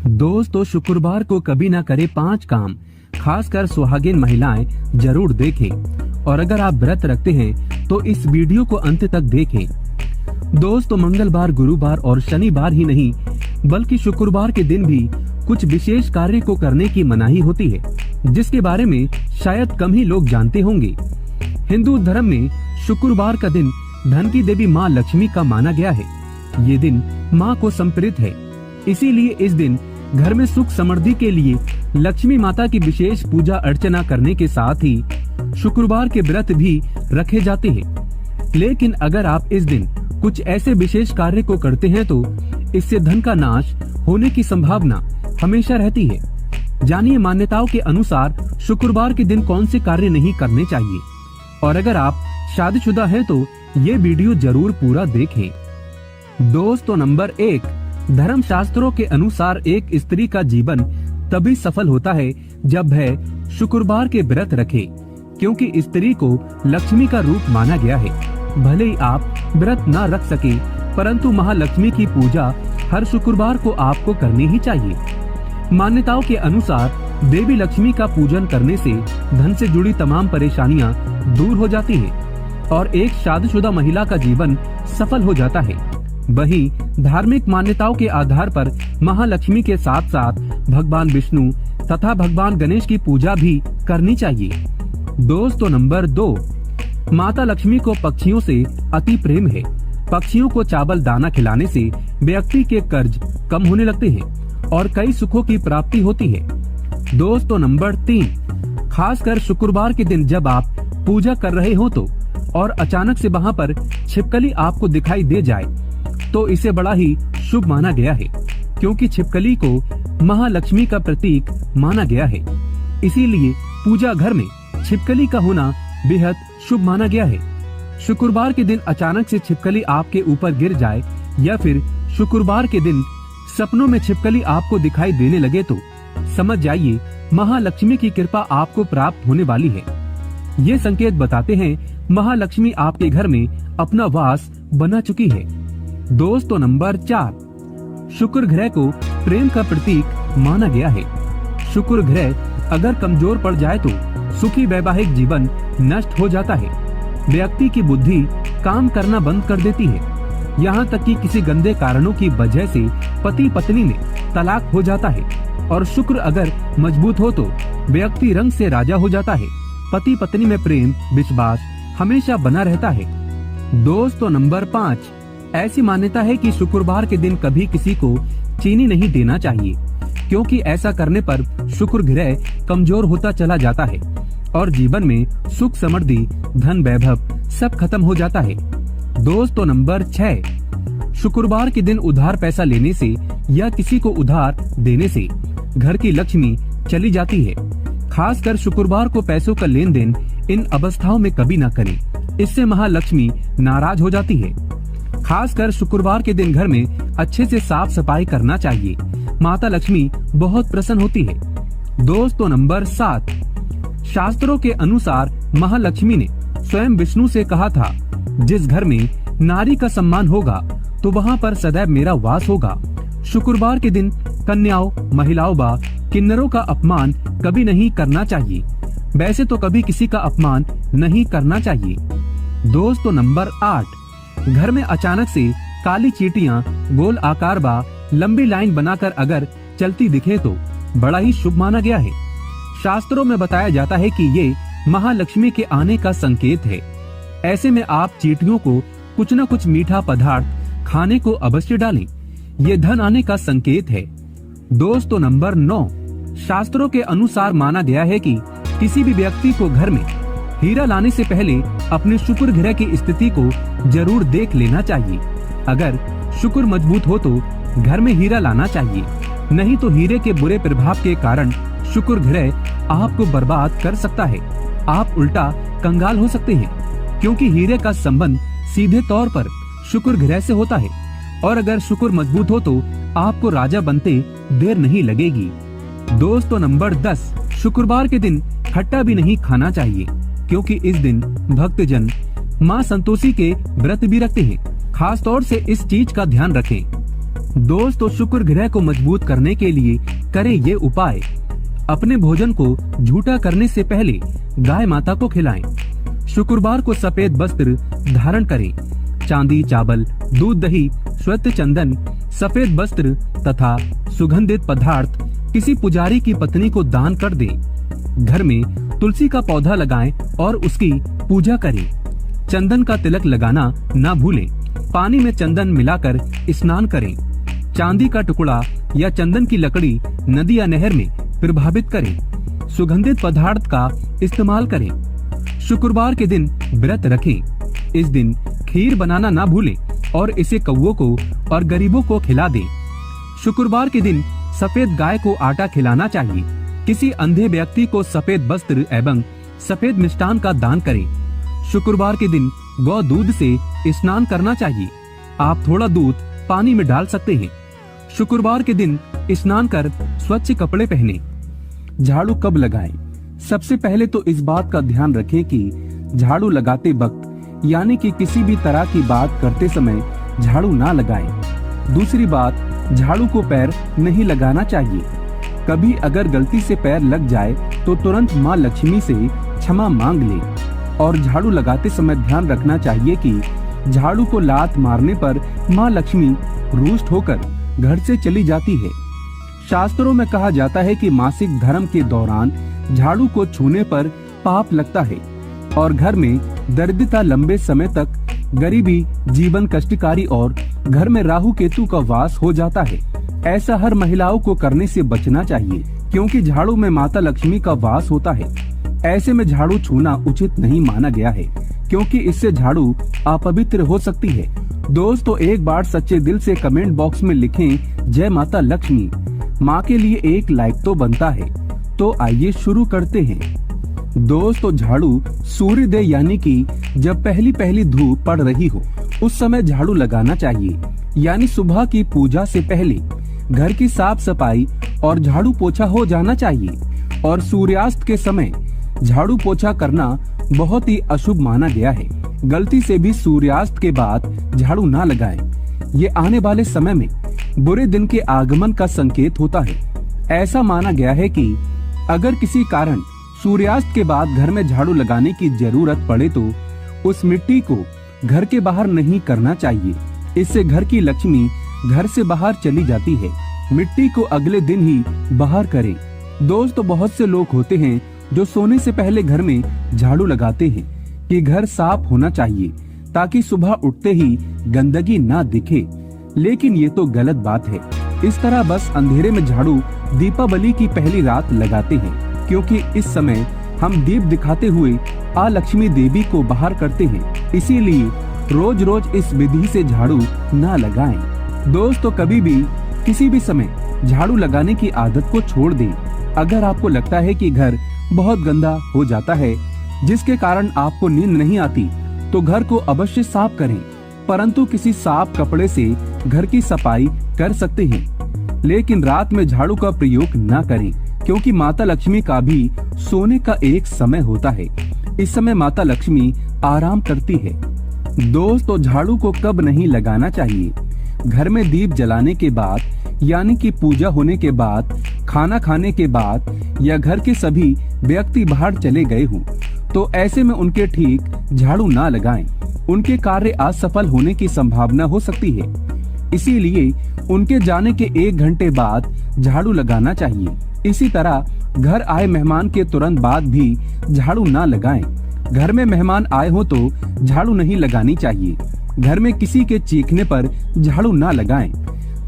दोस्तों, शुक्रवार को कभी ना करे 5 काम खासकर सुहागिन महिलाएं जरूर देखें। और अगर आप व्रत रखते हैं तो इस वीडियो को अंत तक देखें। दोस्तों, मंगलवार, गुरुवार और शनिवार ही नहीं बल्कि शुक्रवार के दिन भी कुछ विशेष कार्य को करने की मनाही होती है, जिसके बारे में शायद कम ही लोग जानते होंगे। हिंदू धर्म में शुक्रवार का दिन धन की देवी माँ लक्ष्मी का माना गया है। ये दिन माँ को समर्पित है, इसीलिए इस दिन घर में सुख समृद्धि के लिए लक्ष्मी माता की विशेष पूजा अर्चना करने के साथ ही शुक्रवार के व्रत भी रखे जाते हैं। लेकिन अगर आप इस दिन कुछ ऐसे विशेष कार्य को करते हैं तो इससे धन का नाश होने की संभावना हमेशा रहती है। जानिए मान्यताओं के अनुसार शुक्रवार के दिन कौन से कार्य नहीं करने चाहिए। और अगर आप शादीशुदा हैं तो ये वीडियो जरूर पूरा देखें। दोस्तों, नंबर 1, धर्म शास्त्रों के अनुसार एक स्त्री का जीवन तभी सफल होता है जब वह शुक्रवार के व्रत रखे, क्योंकि स्त्री को लक्ष्मी का रूप माना गया है। भले ही आप व्रत न रख सके, परंतु महालक्ष्मी की पूजा हर शुक्रवार को आपको करनी ही चाहिए। मान्यताओं के अनुसार देवी लक्ष्मी का पूजन करने से धन से जुड़ी तमाम परेशानियां दूर हो जाती हैं और एक शादीशुदा महिला का जीवन सफल हो जाता है। वहीं धार्मिक मान्यताओं के आधार पर महालक्ष्मी के साथ साथ भगवान विष्णु तथा भगवान गणेश की पूजा भी करनी चाहिए। दोस्तों, नंबर 2, माता लक्ष्मी को पक्षियों से अति प्रेम है। पक्षियों को चावल दाना खिलाने से व्यक्ति के कर्ज कम होने लगते हैं और कई सुखों की प्राप्ति होती है। दोस्तों, नंबर 3, खासकर शुक्रवार के दिन जब आप पूजा कर रहे हो तो और अचानक से वहाँ पर छिपकली आपको दिखाई दे जाए तो इसे बड़ा ही शुभ माना गया है, क्योंकि छिपकली को महालक्ष्मी का प्रतीक माना गया है। इसीलिए पूजा घर में छिपकली का होना बेहद शुभ माना गया है। शुक्रवार के दिन अचानक से छिपकली आपके ऊपर गिर जाए या फिर शुक्रवार के दिन सपनों में छिपकली आपको दिखाई देने लगे तो समझ जाइए महालक्ष्मी की कृपा आपको प्राप्त होने वाली है। ये संकेत बताते हैं महालक्ष्मी आपके घर में अपना वास बना चुकी है। दोस्तों, नंबर 4, शुक्र ग्रह को प्रेम का प्रतीक माना गया है। शुक्र ग्रह अगर कमजोर पड़ जाए तो सुखी वैवाहिक जीवन नष्ट हो जाता है। व्यक्ति की बुद्धि काम करना बंद कर देती है, यहाँ तक कि किसी गंदे कारणों की वजह से पति पत्नी में तलाक हो जाता है। और शुक्र अगर मजबूत हो तो व्यक्ति रंग से राजा हो जाता है। पति पत्नी में प्रेम विश्वास हमेशा बना रहता है। दोस्तों, नंबर 5, ऐसी मान्यता है कि शुक्रवार के दिन कभी किसी को चीनी नहीं देना चाहिए, क्योंकि ऐसा करने पर शुक्र ग्रह कमजोर होता चला जाता है और जीवन में सुख समृद्धि धन वैभव सब खत्म हो जाता है। दोस्तों, नंबर 6, शुक्रवार के दिन उधार पैसा लेने से या किसी को उधार देने से घर की लक्ष्मी चली जाती है। खासकर शुक्रवार को पैसों का लेन देन इन अवस्थाओं में कभी न करें, इससे महालक्ष्मी नाराज हो जाती है। खासकर शुक्रवार के दिन घर में अच्छे से साफ सफाई करना चाहिए, माता लक्ष्मी बहुत प्रसन्न होती है। दोस्तों, नंबर 7, शास्त्रों के अनुसार महालक्ष्मी ने स्वयं विष्णु से कहा था, जिस घर में नारी का सम्मान होगा तो वहाँ पर सदैव मेरा वास होगा। शुक्रवार के दिन कन्याओं, महिलाओं व किन्नरों का अपमान कभी नहीं करना चाहिए। वैसे तो कभी किसी का अपमान नहीं करना चाहिए। दोस्तों, नंबर 8, घर में अचानक से काली चींटियां गोल आकार व लंबी लाइन बनाकर अगर चलती दिखे तो बड़ा ही शुभ माना गया है। शास्त्रों में बताया जाता है कि ये महालक्ष्मी के आने का संकेत है। ऐसे में आप चींटियों को कुछ न कुछ मीठा पदार्थ खाने को अवश्य डालें, ये धन आने का संकेत है। दोस्तों, नंबर 9, शास्त्रों के अनुसार माना गया है कि किसी भी व्यक्ति को घर में हीरा लाने से पहले अपने शुक्र ग्रह की स्थिति को जरूर देख लेना चाहिए। अगर शुक्र मजबूत हो तो घर में हीरा लाना चाहिए, नहीं तो हीरे के बुरे प्रभाव के कारण शुक्र ग्रह आपको बर्बाद कर सकता है। आप उल्टा कंगाल हो सकते हैं, क्योंकि हीरे का संबंध सीधे तौर पर शुक्र ग्रह से होता है और अगर शुक्र मजबूत हो तो आपको राजा बनते देर नहीं लगेगी। दोस्तों, नंबर 10, शुक्रवार के दिन खट्टा भी नहीं खाना चाहिए, क्योंकि इस दिन भक्तजन मां संतोषी के व्रत भी रखते हैं। खास तौर से इस चीज का ध्यान रखें। दोस्तों, शुक्र ग्रह को मजबूत करने के लिए करें ये उपाय। अपने भोजन को झूठा करने से पहले गाय माता को खिलाएं। शुक्रवार को सफेद वस्त्र धारण करें। चांदी, चावल, दूध, दही, श्वेत चंदन, सफेद वस्त्र तथा सुगंधित पदार्थ किसी पुजारी की पत्नी को दान कर दें। घर में तुलसी का पौधा लगाएं और उसकी पूजा करें। चंदन का तिलक लगाना ना भूलें। पानी में चंदन मिलाकर स्नान करें। चांदी का टुकड़ा या चंदन की लकड़ी नदी या नहर में प्रभावित करें। सुगंधित पदार्थ का इस्तेमाल करें। शुक्रवार के दिन व्रत रखें। इस दिन खीर बनाना ना भूलें और इसे कौवों को और गरीबों को खिला दें। शुक्रवार के दिन सफेद गाय को आटा खिलाना चाहिए। किसी अंधे व्यक्ति को सफेद वस्त्र एवं सफेद मिष्ठान का दान करें। शुक्रवार के दिन गौ दूध से स्नान करना चाहिए। आप थोड़ा दूध पानी में डाल सकते हैं। शुक्रवार के दिन स्नान कर स्वच्छ कपड़े पहने। झाड़ू कब लगाएं? सबसे पहले तो इस बात का ध्यान रखें कि झाड़ू लगाते वक्त यानी कि किसी भी तरह की बात करते समय झाड़ू ना लगाएं। दूसरी बात, झाड़ू को पैर नहीं लगाना चाहिए। कभी अगर गलती से पैर लग जाए तो तुरंत माँ लक्ष्मी से क्षमा मांग ले। और झाड़ू लगाते समय ध्यान रखना चाहिए कि झाड़ू को लात मारने पर माँ लक्ष्मी रुष्ट होकर घर से चली जाती है। शास्त्रों में कहा जाता है कि मासिक धर्म के दौरान झाड़ू को छूने पर पाप लगता है और घर में दरिद्रता, लंबे समय तक गरीबी, जीवन कष्टकारी और घर में राहु केतु का वास हो जाता है। ऐसा हर महिलाओं को करने से बचना चाहिए क्योंकि झाड़ू में माता लक्ष्मी का वास होता है। ऐसे में झाड़ू छूना उचित नहीं माना गया है क्योंकि इससे झाड़ू अपवित्र हो सकती है। दोस्तों, एक बार सच्चे दिल से कमेंट बॉक्स में लिखें जय माता लक्ष्मी। माँ के लिए एक लाइक तो बनता है। तो आइए शुरू करते हैं। दोस्तों, झाड़ू सूर्योदय यानी कि जब पहली पहली धूप पड़ रही हो उस समय झाड़ू लगाना चाहिए। यानी सुबह की पूजा से पहले घर की साफ सफाई और झाड़ू पोछा हो जाना चाहिए। और सूर्यास्त के समय झाड़ू पोछा करना बहुत ही अशुभ माना गया है। गलती से भी सूर्यास्त के बाद झाड़ू ना लगाएं। ये आने वाले समय में बुरे दिन के आगमन का संकेत होता है। ऐसा माना गया है कि अगर किसी कारण सूर्यास्त के बाद घर में झाड़ू लगाने की जरूरत पड़े तो उस मिट्टी को घर के बाहर नहीं करना चाहिए। इससे घर की लक्ष्मी घर से बाहर चली जाती है। मिट्टी को अगले दिन ही बाहर करें। दोस्तों, बहुत से लोग होते हैं जो सोने से पहले घर में झाड़ू लगाते हैं कि घर साफ होना चाहिए ताकि सुबह उठते ही गंदगी ना दिखे। लेकिन ये तो गलत बात है। इस तरह बस अंधेरे में झाड़ू दीपावली की पहली रात लगाते हैं क्योंकि इस समय हम दीप दिखाते हुए आ लक्ष्मी देवी को बाहर करते हैं। इसीलिए रोज रोज इस विधि से झाड़ू ना लगाएं। दोस्तों, कभी भी किसी भी समय झाड़ू लगाने की आदत को छोड़ दें। अगर आपको लगता है कि घर बहुत गंदा हो जाता है जिसके कारण आपको नींद नहीं आती तो घर को अवश्य साफ करें, परंतु किसी साफ कपड़े से घर की सफाई कर सकते हैं। लेकिन रात में झाड़ू का प्रयोग न करें क्योंकि माता लक्ष्मी का भी सोने का एक समय होता है। इस समय माता लक्ष्मी आराम करती है। दोस्तों, झाड़ू को कब नहीं लगाना चाहिए? घर में दीप जलाने के बाद यानी कि पूजा होने के बाद, खाना खाने के बाद या घर के सभी व्यक्ति बाहर चले गए हों तो ऐसे में उनके ठीक झाड़ू ना लगाएं। उनके कार्य असफल होने की संभावना हो सकती है। इसीलिए उनके जाने के 1 घंटे बाद झाड़ू लगाना चाहिए। इसी तरह घर आए मेहमान के तुरंत बाद भी झाड़ू ना लगाएं। घर में मेहमान आए हो तो झाड़ू नहीं लगानी चाहिए। घर में किसी के चीखने पर झाड़ू ना लगाएं।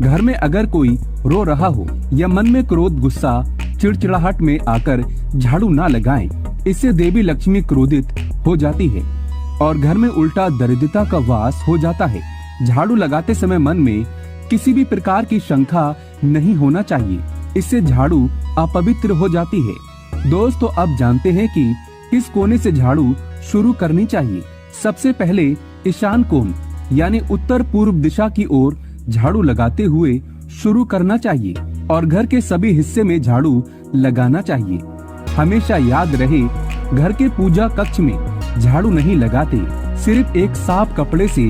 घर में अगर कोई रो रहा हो या मन में क्रोध, गुस्सा, चिड़चिड़ाहट में आकर झाड़ू ना लगाएं। इससे देवी लक्ष्मी क्रोधित हो जाती है और घर में उल्टा दरिद्रता का वास हो जाता है। झाड़ू लगाते समय मन में किसी भी प्रकार की शंका नहीं होना चाहिए। इससे झाड़ू अपवित्र हो जाती है। दोस्तों, अब जानते हैं कि किस कोने से झाड़ू शुरू करनी चाहिए। सबसे पहले ईशान कोण यानी उत्तर पूर्व दिशा की ओर झाड़ू लगाते हुए शुरू करना चाहिए और घर के सभी हिस्से में झाड़ू लगाना चाहिए। हमेशा याद रहे, घर के पूजा कक्ष में झाड़ू नहीं लगाते, सिर्फ एक साफ कपड़े से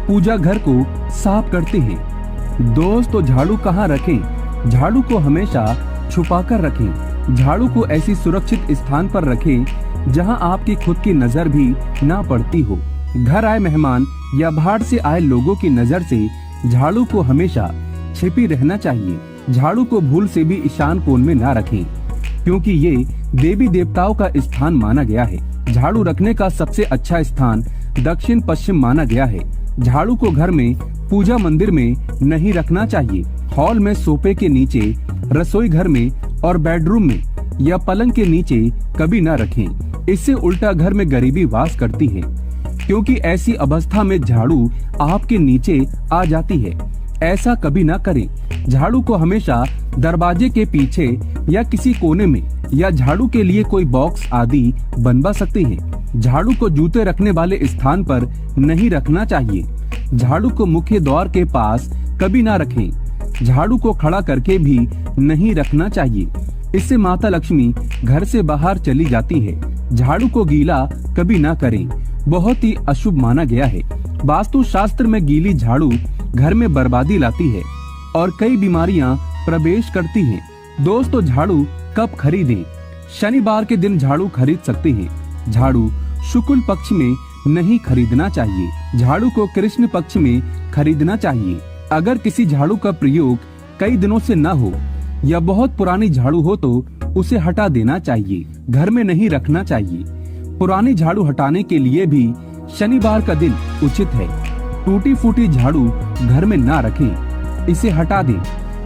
पूजा घर को साफ करते हैं। दोस्तों झाड़ू कहाँ रखें? झाड़ू को हमेशा छुपाकर रखें। झाड़ू को ऐसी सुरक्षित स्थान पर रखें जहां आपकी खुद की नजर भी ना पड़ती हो। घर आए मेहमान या बाहर से आए लोगों की नजर से झाड़ू को हमेशा छिपी रहना चाहिए। झाड़ू को भूल से भी ईशान कोण में ना रखें, क्योंकि ये देवी देवताओं का स्थान माना गया है। झाड़ू रखने का सबसे अच्छा स्थान दक्षिण पश्चिम माना गया है। झाड़ू को घर में पूजा मंदिर में नहीं रखना चाहिए। हॉल में सोफे के नीचे, रसोई घर में और बेडरूम में या पलंग के नीचे कभी न रखें। इससे उल्टा घर में गरीबी वास करती है, क्योंकि ऐसी अवस्था में झाड़ू आपके नीचे आ जाती है। ऐसा कभी न करें। झाड़ू को हमेशा दरवाजे के पीछे या किसी कोने में या झाड़ू के लिए कोई बॉक्स आदि बनवा सकते हैं। झाड़ू को जूते रखने वाले स्थान पर नहीं रखना चाहिए। झाड़ू को मुख्य द्वार के पास कभी ना रखें। झाड़ू को खड़ा करके भी नहीं रखना चाहिए। इससे माता लक्ष्मी घर से बाहर चली जाती है। झाड़ू को गीला कभी ना करें, बहुत ही अशुभ माना गया है। वास्तु शास्त्र में गीली झाड़ू घर में बर्बादी लाती है और कई बीमारियां प्रवेश करती हैं। दोस्तों झाड़ू कब खरीदें? शनिवार के दिन झाड़ू खरीद सकते हैं। झाड़ू शुक्ल पक्ष में नहीं खरीदना चाहिए। झाड़ू को कृष्ण पक्ष में खरीदना चाहिए। अगर किसी झाड़ू का प्रयोग कई दिनों से न हो या बहुत पुरानी झाड़ू हो तो उसे हटा देना चाहिए, घर में नहीं रखना चाहिए। पुरानी झाड़ू हटाने के लिए भी शनिवार का दिन उचित है। टूटी फूटी झाड़ू घर में ना रखें, इसे हटा दें,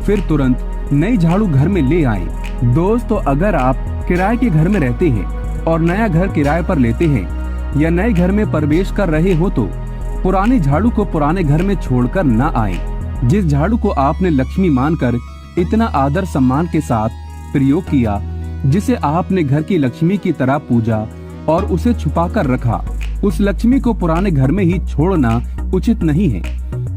फिर तुरंत नई झाड़ू घर में ले आएं। दोस्तों अगर आप किराए के घर में रहते हैं और नया घर किराए पर लेते हैं या नए घर में प्रवेश कर रहे हो तो पुरानी झाड़ू को पुराने घर में छोड़कर न आए। जिस झाड़ू को आपने लक्ष्मी मानकर इतना आदर सम्मान के साथ प्रयोग किया, जिसे आपने घर की लक्ष्मी की तरह पूजा और उसे छुपा कर रखा, उस लक्ष्मी को पुराने घर में ही छोड़ना उचित नहीं है।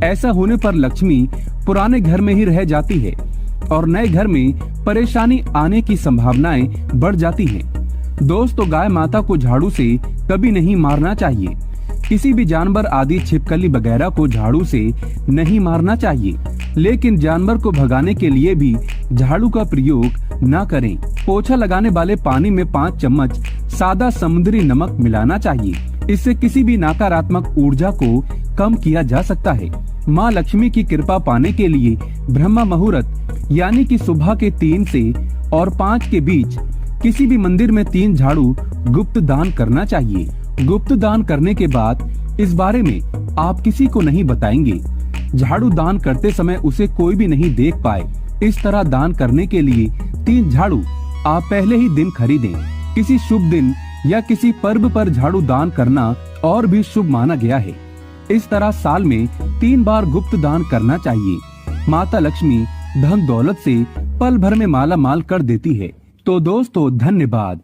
ऐसा होने पर लक्ष्मी पुराने घर में ही रह जाती है और नए घर में परेशानी आने की संभावनाएं बढ़ जाती हैं। दोस्तों गाय माता को झाड़ू से कभी नहीं मारना चाहिए। किसी भी जानवर आदि छिपकली वगैरह को झाड़ू से नहीं मारना चाहिए, लेकिन जानवर को भगाने के लिए भी झाड़ू का प्रयोग न करें। पोछा लगाने वाले पानी में 5 चम्मच सादा समुद्री नमक मिलाना चाहिए। इससे किसी भी नकारात्मक ऊर्जा को कम किया जा सकता है। माँ लक्ष्मी की कृपा पाने के लिए ब्रह्म मुहूर्त यानी कि सुबह के 3 से और 5 के बीच किसी भी मंदिर में 3 झाड़ू गुप्त दान करना चाहिए। गुप्त दान करने के बाद इस बारे में आप किसी को नहीं बताएंगे। झाड़ू दान करते समय उसे कोई भी नहीं देख पाए। इस तरह दान करने के लिए 3 झाड़ू आप पहले ही दिन खरीदें। किसी शुभ दिन या किसी पर्व पर झाड़ू दान करना और भी शुभ माना गया है। इस तरह साल में 3 बार गुप्त दान करना चाहिए। माता लक्ष्मी धन दौलत से पल भर में माला माल कर देती है। तो दोस्तों धन्यवाद।